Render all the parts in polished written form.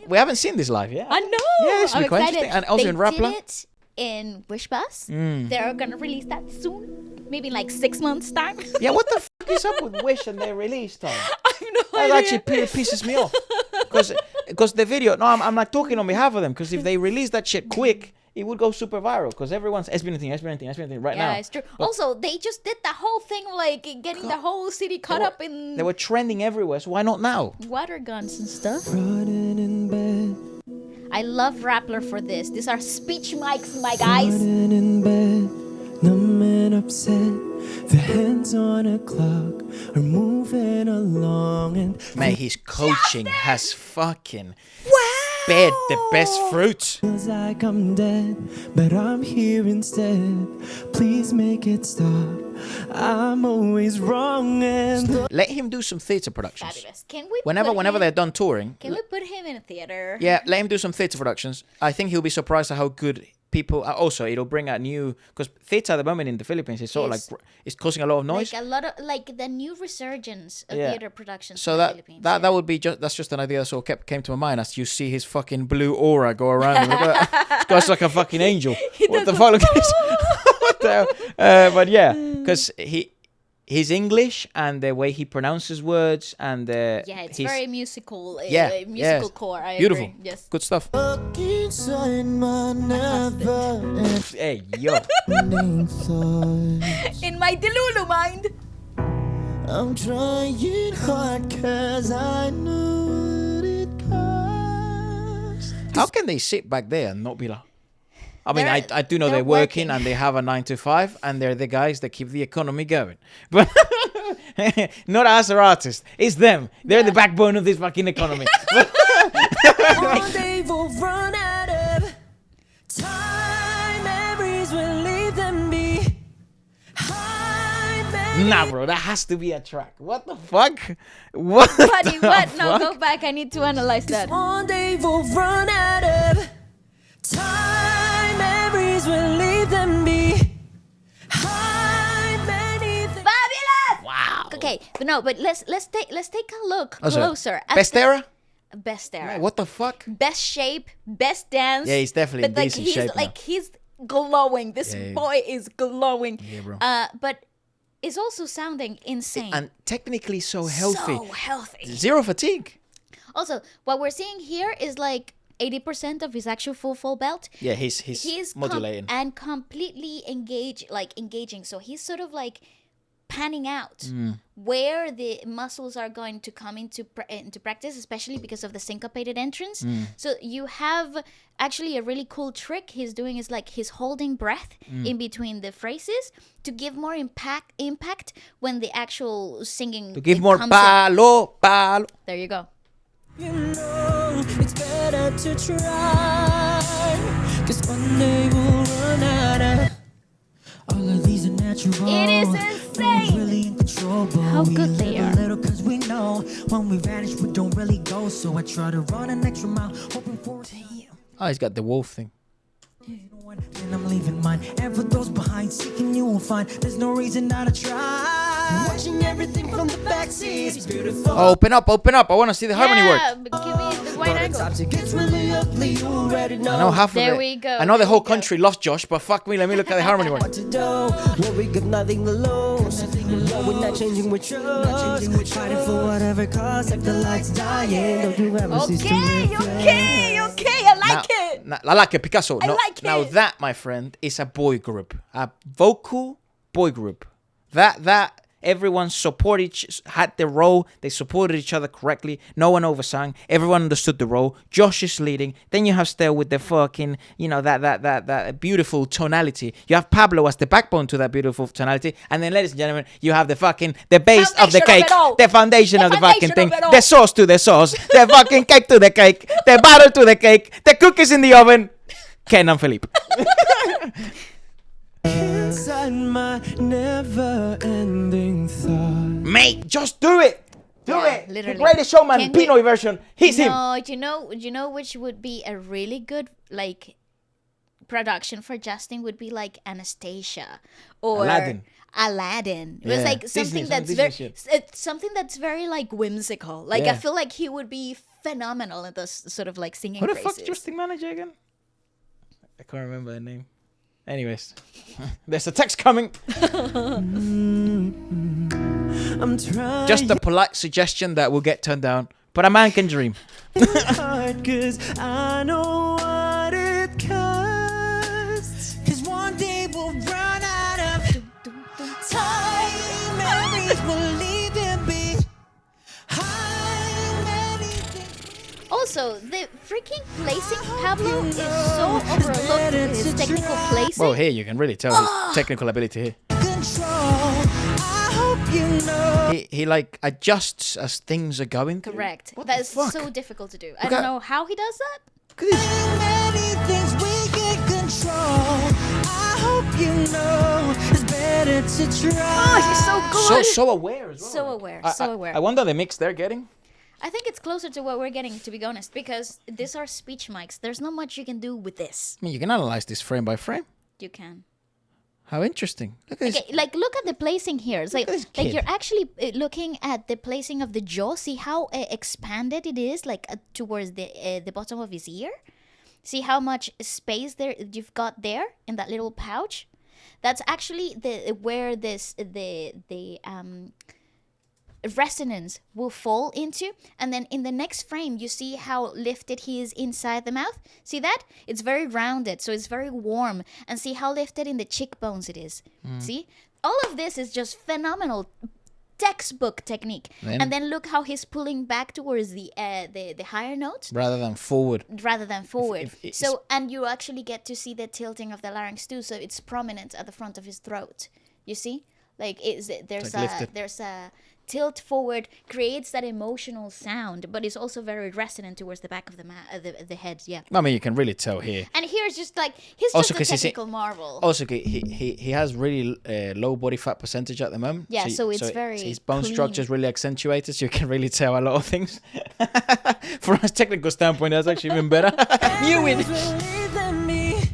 live. We haven't seen this live yet. I know. Yeah, this will be quite interesting. And also in Rappler. They did it in Wish Bus. They're gonna release that soon. Maybe in like 6 months' time. Yeah, what the fuck is up with Wish and their release time? I have no That idea. actually pisses me off. Because the video, no, I'm like talking on behalf of them. Because if they release that shit quick, it would go super viral. Because everyone's SB19 right now. Yeah, it's true. Also, they just did the whole thing, like getting the whole city caught up in They were trending everywhere, so why not now? water guns and stuff. Running in bed, I love Rappler for this. These are speech mics, my guys. running in bed, numb and upset. The hands on a clock are moving along, and Man, his coaching has fucking bared the best fruit. feels like I'm dead, but I'm here instead. Please make it stop. I'm always wrong, and Let him do some theatre productions. Fabulous. Can we Whenever they're done touring, Can we put him in a theater? yeah, let him do some theatre productions. I think he'll be surprised at how good people are. Also, it'll bring out new, because theatre at the moment in the Philippines is sort of Yes. like it's causing a lot of noise. Like a lot of the new resurgence of Yeah. theater productions So in the that Philippines. that would be that's just an idea that sort of came to my mind as you see his fucking blue aura go around him. This guy's like a fucking angel. What the fuck? Look at this. What the hell? But yeah, because his English and the way he pronounces words and Yeah, it's his, very musical. Musical yes. core. I Beautiful. agree. Yes. Good stuff. inside my never Hey yo. ending thoughts. In my Delulu mind. I'm trying hard 'cause I know it costs. How can they sit back there and not be like? I mean, They're- I do know they're they're working working. and they have a 9 to 5 and they're the guys that keep the economy going. But not us or artists. It's them. They're the backbone of this fucking economy. One day we'll run out of time. Memories will leave them be. Nah, bro, that has to be a track. What the fuck? What? Buddy, the what? No, fuck? go back. I need to analyze that. One day we'll run out of time. Memories will leave them be. Fabulous! Wow. Okay, but let's take a look Also, closer. at Best the- era? Best era. What the fuck? Best shape, best dance. Yeah, he's definitely in but like decent he's shape now. like he's glowing. This Yeah, yeah. boy is glowing. Yeah, bro. But is also sounding insane. And technically so healthy. So healthy. Zero fatigue. Also, what we're seeing here is like 80% of his actual full belt. Yeah, he's modulating. And completely engaging. So he's sort of like panning out where the muscles are going to come into practice, especially because of the syncopated entrance. So you have actually a really cool trick he's doing is like he's holding breath in between the phrases to give more impact when the actual singing To give it more comes in. palo. There you go. You know it's better to try. 'Cause one day we'll run out of. All of these are natural. It is No one's insane. really in control, but How we good they live are. a little 'cause we know when we vanish we don't really go. So I try to run an extra mile, hoping for it. Oh, he's got the wolf thing. And I'm leaving mine. And for those behind, seeking you will find. There's no reason not to try. Watching everything from the backseat. It's beautiful. Oh, open up. I want to see the harmony work. Yeah, but give me the wide angle. It gets really ugly. You already know. I know half There of it. we go, I know the there whole we go. country loves Josh, but fuck me, let me look at the harmony work. What to do? Well, we got nothing to lose. We're not changing with you. Fighting for whatever cause. If the lights dying, don't you ever cease to Okay. I like it. I like it, Picasso. I like Now it. that, my friend, is a boy group, a vocal boy group. That everyone had the role. They supported each other correctly. No one oversang. Everyone understood the role. Josh is leading. Then you have Stell with the fucking, that beautiful tonality. You have Pablo as the backbone to that beautiful tonality. And then, ladies and gentlemen, you have the base of the Foundation of cake, it all. the foundation The of the foundation fucking thing, of it all. the sauce to the sauce, the fucking cake to the cake, the butter to the cake, the cookies in the oven. Ken and Philippe. Inside my never-ending thought. Mate, just do it. Do Yeah, it. literally. The greatest showman, Can we- Pinoy version. He's him. No, you know which would be a really good production for Justin would be like Anastasia or Aladdin. It was Yeah. like Disney, something some that's Disney very shit. it's something that's very like whimsical. Like I Yeah. feel like he would be phenomenal in those sort of like singing Who the phrases. fuck's Justin manager again? I can't remember her name. Anyways, there's a text coming. I'm trying Just a polite suggestion that will get turned down, but a man can dream. hard 'cause I know what it costs. 'Cause one day we'll run out of time. Memories will leave and be high. Many things Also, the freaking placing Pablo is so overlooked with his technical placing. Well, here you can really tell his technical ability here. control. I hope you know. He like adjusts as things are going. Correct. What That the is fuck? so difficult to do. I Look don't at- know how he does that. Look at this. Many things we can control. I hope you know it's better to try. Oh, he's so good. So aware as well. So like. aware, I- so I- aware. I wonder the mix they're getting. I think it's closer to what we're getting, to be honest, because these are speech mics. There's not much you can do with this. I mean, you can analyze this frame by frame. You can. How interesting. Look at this. Okay, like look at the placing here. It's like Look at this like kid. you're actually looking at the placing of the jaw. See how expanded it is, like towards the bottom of his ear. See how much space there you've got there in that little pouch. That's actually where the resonance will fall into, and then in the next frame you see how lifted he is inside the mouth. See that? It's very rounded, so it's very warm, and see how lifted in the cheekbones it is. See, all of this is just phenomenal textbook technique. Then- And then look how he's pulling back towards the higher notes Rather than forward. rather than forward. if it's- So, and you actually get to see the tilting of the larynx too, so it's prominent at the front of his throat. You see, like there's a tilt forward, creates that emotional sound, but it's also very resonant towards the back of the head. Yeah. I mean, you can really tell here. And here's just like he's Also, just 'cause a he's in- technical marvel. Also, he has really low body fat percentage at the moment. Yeah, so it's very his bone clean. structure is really accentuated, so you can really tell a lot of things. From a technical standpoint, that's actually even better. You win. Believe in me.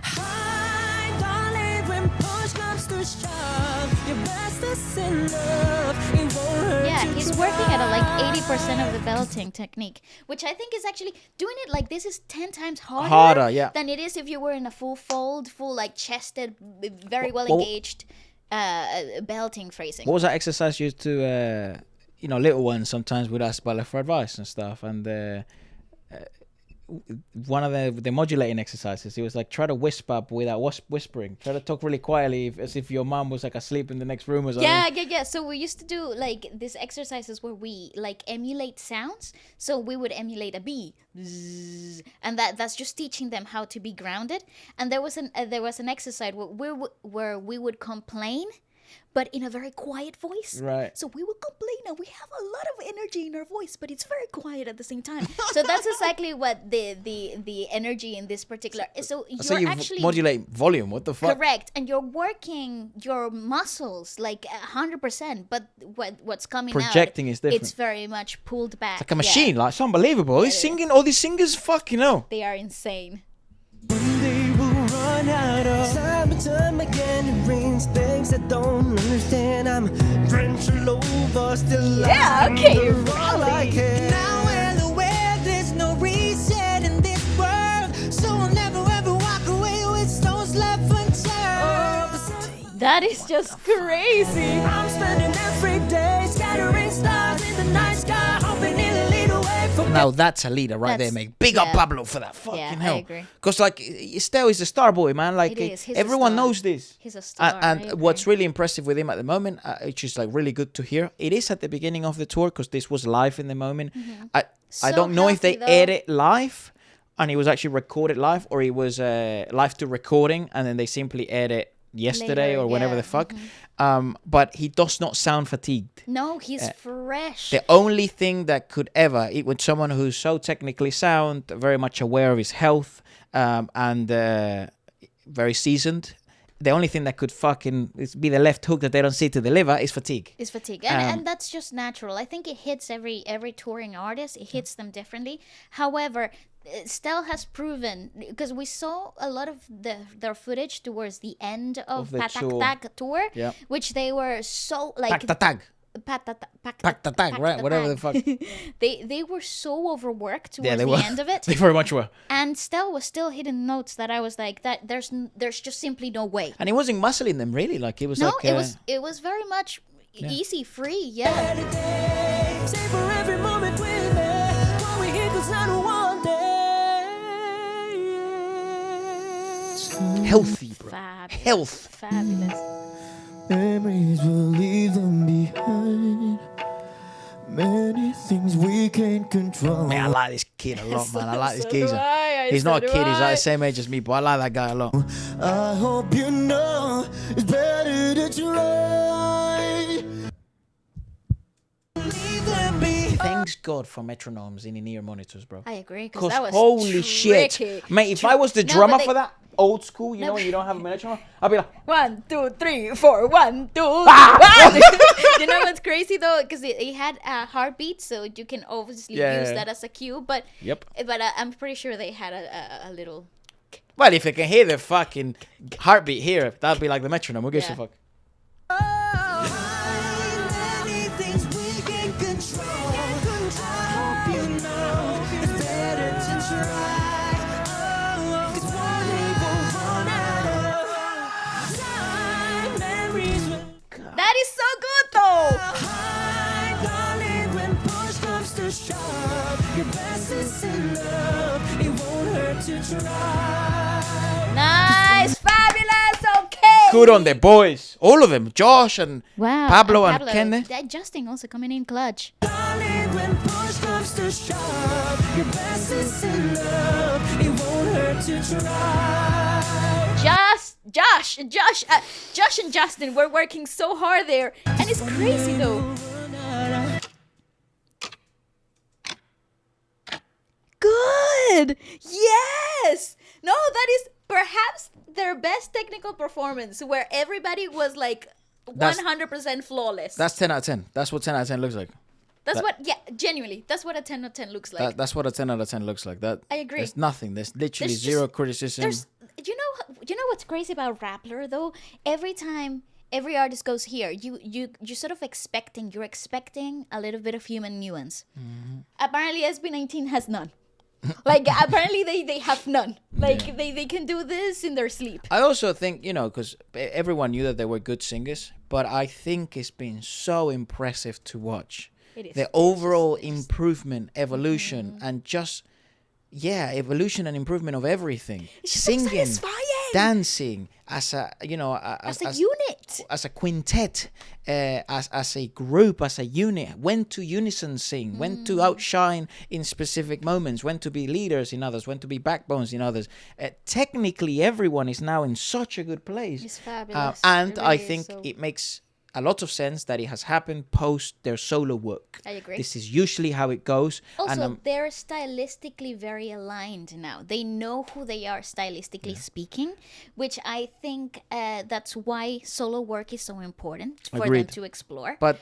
High, darling, when push comes to shove, your best is enough. It won't hurt Yeah, to he's try. working at a, like 80% of the belting technique, which I think is actually doing it like this is 10 times harder, yeah. than it is if you were in a full fold, full like chested, very well Well- engaged belting phrasing. What was that exercise used to, little ones sometimes would ask Bella for advice and stuff, and one of the modulating exercises, it was like try to whisper without whispering. Try to talk really quietly, as if your mom was like asleep in the next room or something. Yeah. So we used to do like these exercises where we like emulate sounds. So we would emulate a bee, Zzz, and that's just teaching them how to be grounded. And there was an exercise where we would complain, but in a very quiet voice. Right. So we would complain, and we have a lot of energy in our voice, but it's very quiet at the same time. So that's exactly what the energy in this particular. So So you're you actually modulate volume. What the fuck? correct, and you're working your muscles like 100%. But what's coming Projecting out, is different. It's very much pulled back. Like a Yeah. machine. Like it's unbelievable. He's it singing. All these singers, fucking hell. They are insane. One day we'll run out of time and time again. It rains things I don't understand. I'm drenched all over, still Yeah, I'm okay, the all I really. can. Now well aware there's no reset in this world, so I'll never ever walk away with stones left unturned. That is just crazy. I'm spending every day scattering stars in the night sky, hoping it'll lead away from Now that's a leader right there, That's- mate. Big up yeah. Pablo for that. Fucking Yeah, I hell. agree. Because like, Estelle is a star boy, man. Like It is. He's a everyone star. knows this. He's a star, And I agree. what's really impressive with him at the moment, which is like really good to hear, it is at the beginning of the tour because this was live in the moment. I So don't know if they healthy, though. edit live and it was actually recorded live, or it was live to recording and then they simply edit yesterday Later, or whenever yeah. the fuck. But he does not sound fatigued. No, he's fresh. The only thing that could ever, with someone who's so technically sound, very much aware of his health, and very seasoned, the only thing that could fucking be the left hook that they don't see to deliver is fatigue. Is fatigue, and that's just natural. I think it hits every touring artist. It hits them differently. However, Stell has proven, because we saw a lot of their footage towards the end of the Patak tour. Tak tour, Yeah. which they were so like Tag, tag, tag. Pack, right? Whatever the fuck. They were so overworked towards they the were. end of it. They very much were. And Stell was still hitting notes that I was like, that there's just simply no way. And he wasn't muscling them really. Like it was No, like it was very much easy, free. Yeah. Savor every moment with me. While we here 'cause I don't want it. healthy, bro. Fabulous. Health. Fabulous. Memories will leave them behind. Many things we can't control. Man, I like this kid a lot, man. I like this So do geezer. I, He's not a so kid. do He's like I. the same age as me, but I like that guy a lot. I hope you know it's better to try. Leave them behind. Thanks God for metronomes in in-ear monitors, bro. I agree, because Because that was holy shit, tricky. mate! If I was the No, drummer but for that old school, you know, when you don't have a metronome, I'd be like, 1, 2, 3, 4, 1, 2, 1. You know what's crazy though? Because it had a heartbeat, so you can obviously use that as a cue. But Yep. But I'm pretty sure they had a little. well, if I can hear the fucking heartbeat here, that'd be like the metronome. Who gives a Yeah. fuck? Many things we can control. I hope you know it's better to try. 'Cause one day we'll run out of time. Memories will That is so good though. hide, darling, when push comes to shove. Your best is in love. It won't hurt to try. Nice, fabulous. Okay. Good on the boys, all of them, Josh and Wow. Pablo and Ken. Justin also coming in clutch. Darling, when push comes to shove, your best is in love. It won't hurt to try. Josh and Justin were working so hard there, and it's crazy though. Good. Yes. No, that is perhaps their best technical performance, where everybody was like That's- 100% flawless. That's 10 out of 10. That's what 10 out of 10 looks like. That's what, yeah, genuinely, that's what a 10 out of 10 looks like. That's what a 10 out of 10 looks like. That I agree. There's nothing. There's literally There's zero just- criticism. You know what's crazy about Rappler though? Every time every artist goes here, you're sort of expecting a little bit of human nuance. Mm-hmm. Apparently SB19 has none. Like apparently they have none. Like they can do this in their sleep. I also think, you know, because everyone knew that they were good singers, but I think it's been so impressive to watch. It is. The overall improvement, evolution, and just, evolution and improvement of everything. It's just so Singing, satisfying. dancing, as a, you know, As a unit. as a quintet, as a group, as a unit, when to unison sing, when to outshine in specific moments, when to be leaders in others, when to be backbones in others. Technically, everyone is now in such a good place. It's fabulous. And It I really is, think so- it makes a lot of sense that it has happened post their solo work. I agree. This is usually how it goes. Also, and they're stylistically very aligned now. They know who they are stylistically speaking, which I think that's why solo work is so important for Agreed. them to explore. but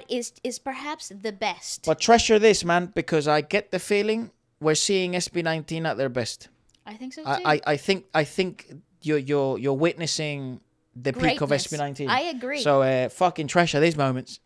Is perhaps the best. but treasure this, man, because I get the feeling we're seeing SB19 at their best. I think so too. I think you're witnessing the peak of Greatness. SB19. I agree. So fucking treasure these moments.